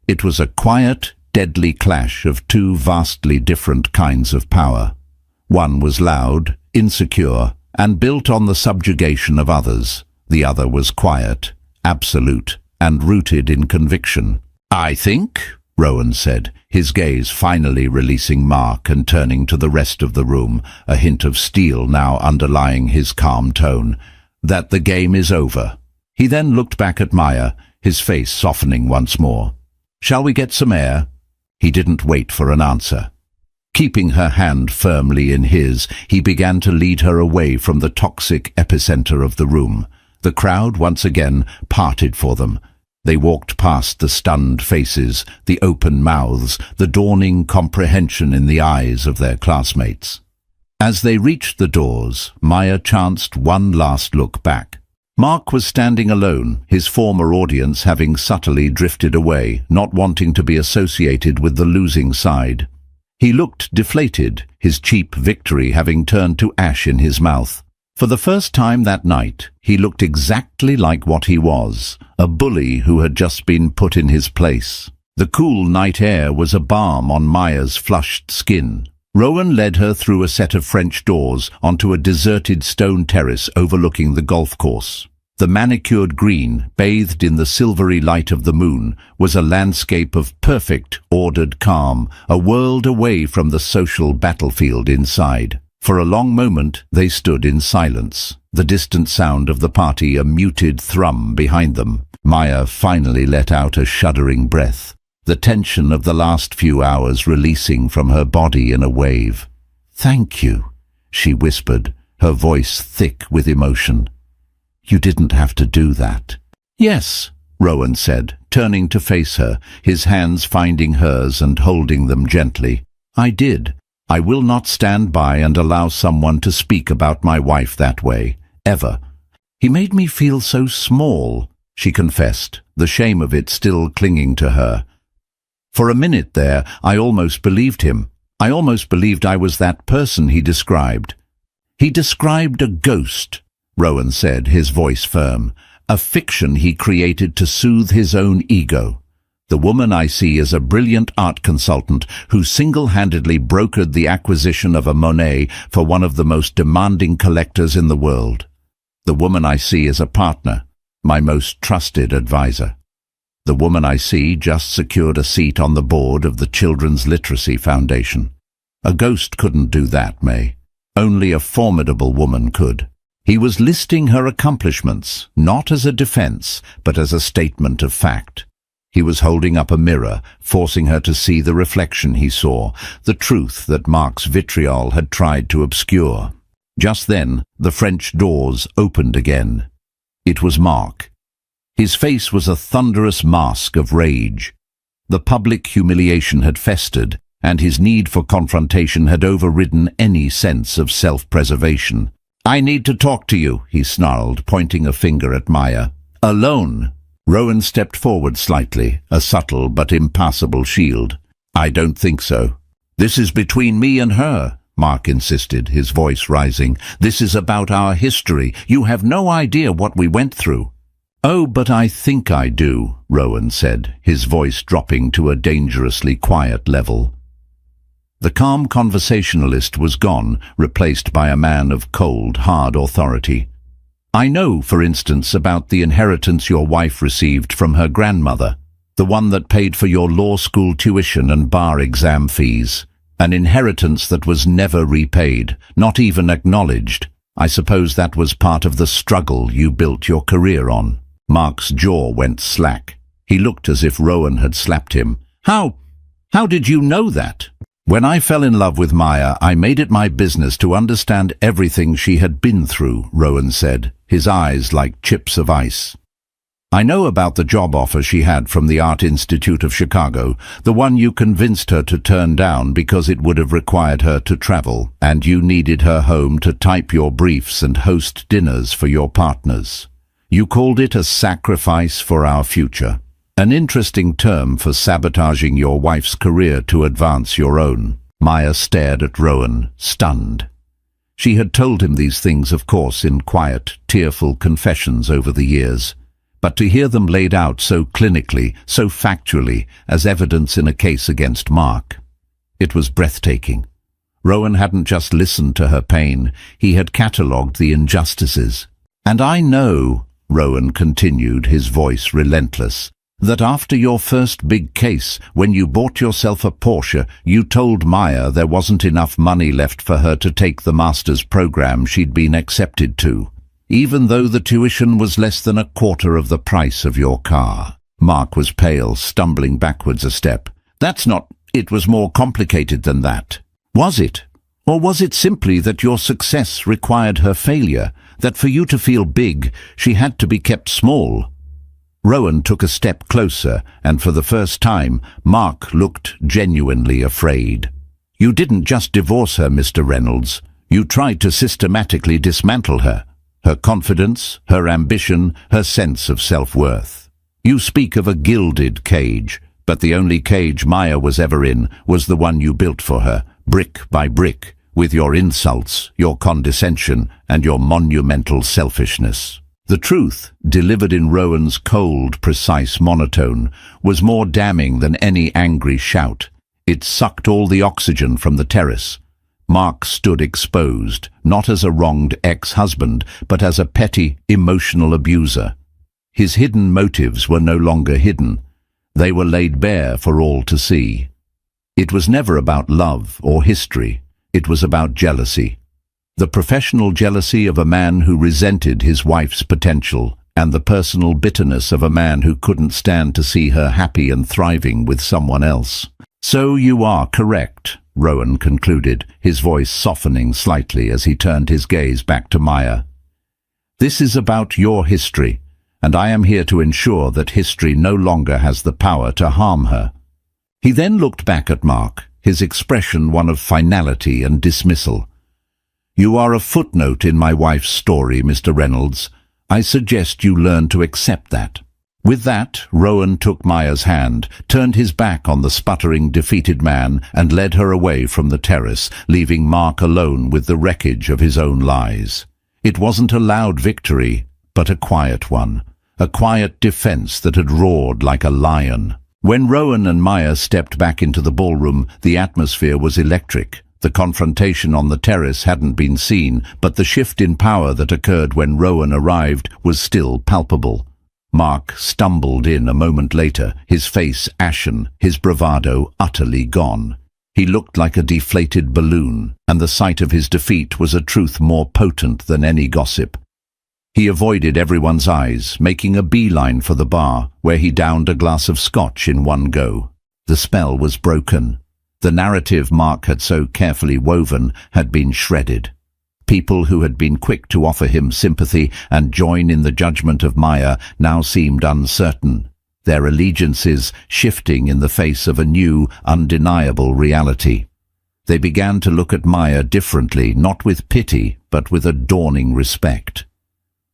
It was a quiet, deadly clash of two vastly different kinds of power. One was loud, insecure, and built on the subjugation of others. The other was quiet, absolute, and rooted in conviction. "I think," Rowan said, his gaze finally releasing Mark and turning to the rest of the room, a hint of steel now underlying his calm tone, "that the game is over." He then looked back at Maya, his face softening once more. "Shall we get some air?" He didn't wait for an answer. Keeping her hand firmly in his, he began to lead her away from the toxic epicenter of the room. The crowd once again parted for them. They walked past the stunned faces, the open mouths, the dawning comprehension in the eyes of their classmates. As they reached the doors, Maya chanced one last look back. Mark was standing alone, his former audience having subtly drifted away, not wanting to be associated with the losing side. He looked deflated, his cheap victory having turned to ash in his mouth. For the first time that night, he looked exactly like what he was, a bully who had just been put in his place. The cool night air was a balm on Maya's flushed skin. Rowan led her through a set of French doors onto a deserted stone terrace overlooking the golf course. The manicured green, bathed in the silvery light of the moon, was a landscape of perfect, ordered calm, a world away from the social battlefield inside. For a long moment they stood in silence, the distant sound of the party a muted thrum behind them. Maya finally let out a shuddering breath, the tension of the last few hours releasing from her body in a wave. "Thank you," she whispered, her voice thick with emotion. "You didn't have to do that." "Yes," Rowan said, turning to face her, his hands finding hers and holding them gently. "I did. I will not stand by and allow someone to speak about my wife that way, ever. He made me feel so small," she confessed, the shame of it still clinging to her. For a minute there, I almost believed him. I almost believed I was that person he described. He described a ghost, Rowan said, his voice firm, a fiction he created to soothe his own ego. The woman I see is a brilliant art consultant who single-handedly brokered the acquisition of a Monet for one of the most demanding collectors in the world. The woman I see is a partner, my most trusted advisor. The woman I see just secured a seat on the board of the Children's Literacy Foundation. A ghost couldn't do that, May. Only a formidable woman could. He was listing her accomplishments, not as a defense, but as a statement of fact. He was holding up a mirror, forcing her to see the reflection he saw, the truth that Mark's vitriol had tried to obscure. Just then, the French doors opened again. It was Mark. His face was a thunderous mask of rage. The public humiliation had festered, and his need for confrontation had overridden any sense of self-preservation. "I need to talk to you," he snarled, pointing a finger at Maya. "Alone." Rowan stepped forward slightly, a subtle but impassable shield. "I don't think so." "This is between me and her," Mark insisted, his voice rising. "This is about our history. You have no idea what we went through." "Oh, but I think I do," Rowan said, his voice dropping to a dangerously quiet level. The calm conversationalist was gone, replaced by a man of cold, hard authority. "I know, for instance, about the inheritance your wife received from her grandmother, the one that paid for your law school tuition and bar exam fees. An inheritance that was never repaid, not even acknowledged. I suppose that was part of the struggle you built your career on." Mark's jaw went slack. He looked as if Rowan had slapped him. How did you know that?" "When I fell in love with Maya, I made it my business to understand everything she had been through," Rowan said, his eyes like chips of ice. "I know about the job offer she had from the Art Institute of Chicago, the one you convinced her to turn down because it would have required her to travel, and you needed her home to type your briefs and host dinners for your partners. You called it a sacrifice for our future. An interesting term for sabotaging your wife's career to advance your own." Maya stared at Rowan, stunned. She had told him these things, of course, in quiet, tearful confessions over the years. But to hear them laid out so clinically, so factually, as evidence in a case against Mark, it was breathtaking. Rowan hadn't just listened to her pain, he had catalogued the injustices. "And I know," Rowan continued, his voice relentless, "that after your first big case, when you bought yourself a Porsche, you told Maya there wasn't enough money left for her to take the master's program she'd been accepted to, even though the tuition was less than a quarter of the price of your car." Mark was pale, stumbling backwards a step. "That's not... It was more complicated than that." "Was it? Or was it simply that your success required her failure, that for you to feel big, she had to be kept small?" Rowan took a step closer, and for the first time, Mark looked genuinely afraid. "You didn't just divorce her, Mr. Reynolds. You tried to systematically dismantle her. Her confidence, her ambition, her sense of self-worth. You speak of a gilded cage, but the only cage Maya was ever in was the one you built for her, brick by brick, with your insults, your condescension, and your monumental selfishness." The truth, delivered in Rowan's cold, precise monotone, was more damning than any angry shout. It sucked all the oxygen from the terrace. Mark stood exposed, not as a wronged ex-husband, but as a petty, emotional abuser. His hidden motives were no longer hidden. They were laid bare for all to see. It was never about love or history. It was about jealousy. The professional jealousy of a man who resented his wife's potential, and the personal bitterness of a man who couldn't stand to see her happy and thriving with someone else. "So you are correct," Rowan concluded, his voice softening slightly as he turned his gaze back to Maya. "This is about your history, and I am here to ensure that history no longer has the power to harm her." He then looked back at Mark, his expression one of finality and dismissal. "You are a footnote in my wife's story, Mr. Reynolds. I suggest you learn to accept that." With that, Rowan took Maya's hand, turned his back on the sputtering, defeated man, and led her away from the terrace, leaving Mark alone with the wreckage of his own lies. It wasn't a loud victory, but a quiet one, a quiet defense that had roared like a lion. When Rowan and Maya stepped back into the ballroom, the atmosphere was electric. The confrontation on the terrace hadn't been seen, but the shift in power that occurred when Rowan arrived was still palpable. Mark stumbled in a moment later, his face ashen, his bravado utterly gone. He looked like a deflated balloon, and the sight of his defeat was a truth more potent than any gossip. He avoided everyone's eyes, making a beeline for the bar, where he downed a glass of scotch in one go. The spell was broken. The narrative Mark had so carefully woven had been shredded. People who had been quick to offer him sympathy and join in the judgment of Maya now seemed uncertain, their allegiances shifting in the face of a new, undeniable reality. They began to look at Maya differently, not with pity, but with a dawning respect.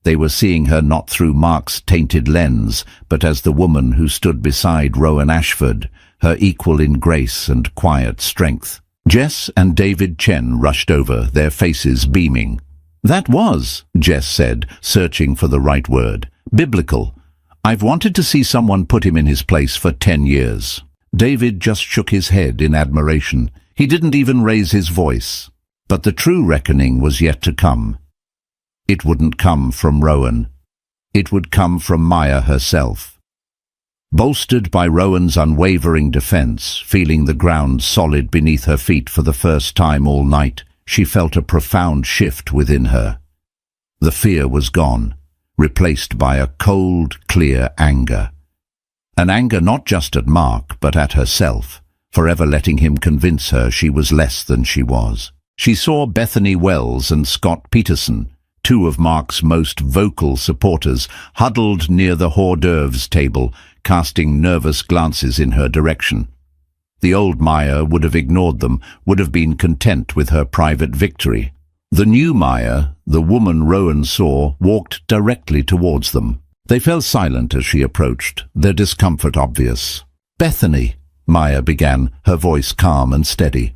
They were seeing her not through Mark's tainted lens, but as the woman who stood beside Rowan Ashford, her equal in grace and quiet strength. Jess and David Chen rushed over, their faces beaming. "That was," Jess said, searching for the right word, "biblical. I've wanted to see someone put him in his place for 10 years. David just shook his head in admiration. He didn't even raise his voice. But the true reckoning was yet to come. It wouldn't come from Rowan. It would come from Maya herself. Bolstered by Rowan's unwavering defense, feeling the ground solid beneath her feet for the first time all night, she felt a profound shift within her. The fear was gone, replaced by a cold, clear anger. An anger not just at Mark, but at herself, forever letting him convince her she was less than she was. She saw Bethany Wells and Scott Peterson, two of Mark's most vocal supporters, huddled near the hors d'oeuvres table, casting nervous glances in her direction. The old Maya would have ignored them, would have been content with her private victory. The new Maya, the woman Rowan saw, walked directly towards them. They fell silent as she approached, their discomfort obvious. "Bethany," Maya began, her voice calm and steady.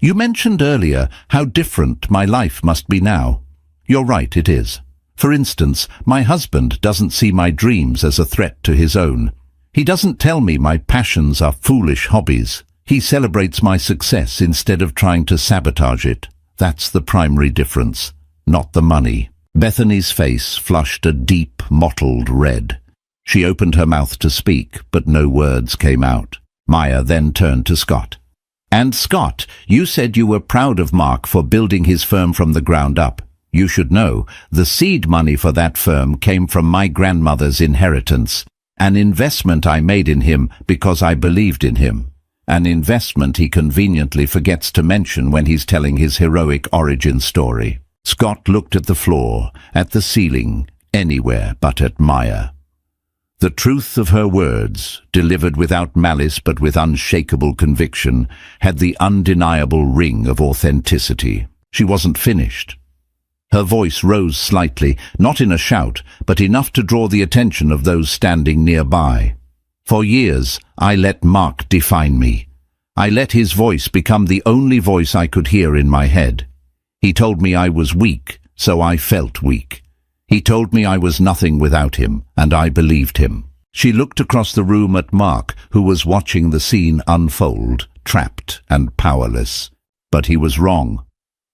"You mentioned earlier how different my life must be now. You're right, it is. For instance, my husband doesn't see my dreams as a threat to his own. He doesn't tell me my passions are foolish hobbies. He celebrates my success instead of trying to sabotage it. That's the primary difference, not the money." Bethany's face flushed a deep, mottled red. She opened her mouth to speak, but no words came out. Maya then turned to Scott. "And Scott, you said you were proud of Mark for building his firm from the ground up. You should know, the seed money for that firm came from my grandmother's inheritance, an investment I made in him because I believed in him, an investment he conveniently forgets to mention when he's telling his heroic origin story." Scott looked at the floor, at the ceiling, anywhere but at Maya. The truth of her words, delivered without malice but with unshakable conviction, had the undeniable ring of authenticity. She wasn't finished. Her voice rose slightly, not in a shout, but enough to draw the attention of those standing nearby. "For years, I let Mark define me. I let his voice become the only voice I could hear in my head. He told me I was weak, so I felt weak. He told me I was nothing without him, and I believed him." She looked across the room at Mark, who was watching the scene unfold, trapped and powerless. But he was wrong.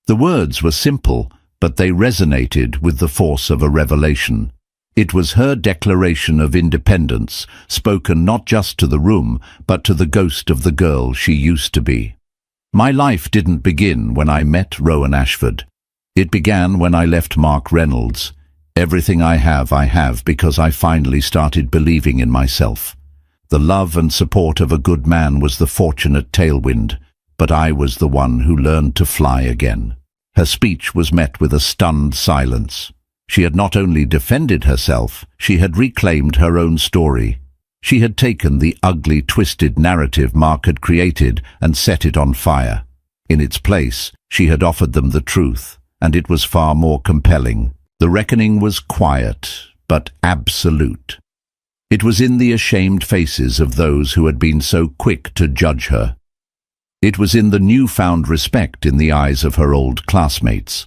The words were simple, but they resonated with the force of a revelation. It was her declaration of independence, spoken not just to the room, but to the ghost of the girl she used to be. "My life didn't begin when I met Rowan Ashford. It began when I left Mark Reynolds. Everything I have because I finally started believing in myself. The love and support of a good man was the fortunate tailwind, but I was the one who learned to fly again." Her speech was met with a stunned silence. She had not only defended herself, she had reclaimed her own story. She had taken the ugly, twisted narrative Mark had created and set it on fire. In its place, she had offered them the truth, and it was far more compelling. The reckoning was quiet, but absolute. It was in the ashamed faces of those who had been so quick to judge her. It was in the newfound respect in the eyes of her old classmates.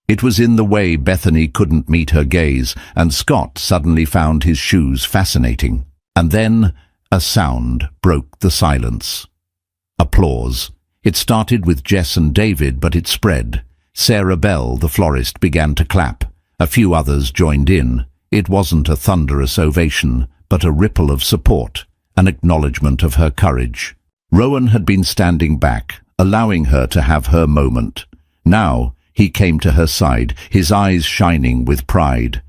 It was in the way Bethany couldn't meet her gaze, and Scott suddenly found his shoes fascinating. And then a sound broke the silence. Applause. It started with Jess and David, but it spread. Sarah Bell, the florist, began to clap. A few others joined in. It wasn't a thunderous ovation, but a ripple of support, an acknowledgement of her courage. Rowan had been standing back, allowing her to have her moment. Now he came to her side, his eyes shining with pride.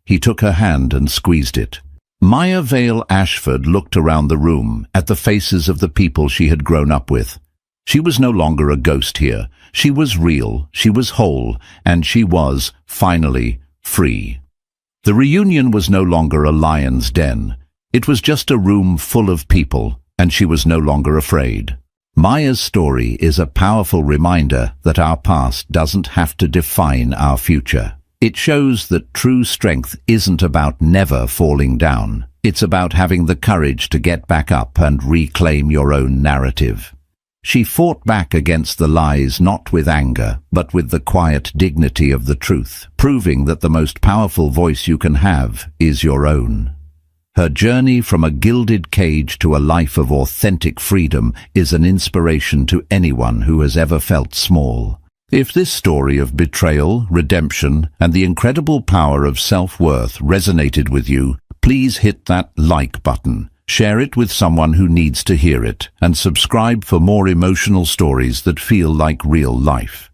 He took her hand and squeezed it. Maya Vale Ashford looked around the room, at the faces of the people she had grown up with. She was no longer a ghost here. She was real, she was whole, and she was, finally, free. The reunion was no longer a lion's den. It was just a room full of people, and she was no longer afraid. Maya's story is a powerful reminder that our past doesn't have to define our future. It shows that true strength isn't about never falling down. It's about having the courage to get back up and reclaim your own narrative. She fought back against the lies not with anger, but with the quiet dignity of the truth, proving that the most powerful voice you can have is your own. Her journey from a gilded cage to a life of authentic freedom is an inspiration to anyone who has ever felt small. If this story of betrayal, redemption, and the incredible power of self-worth resonated with you, please hit that like button. Share it with someone who needs to hear it, and subscribe for more emotional stories that feel like real life.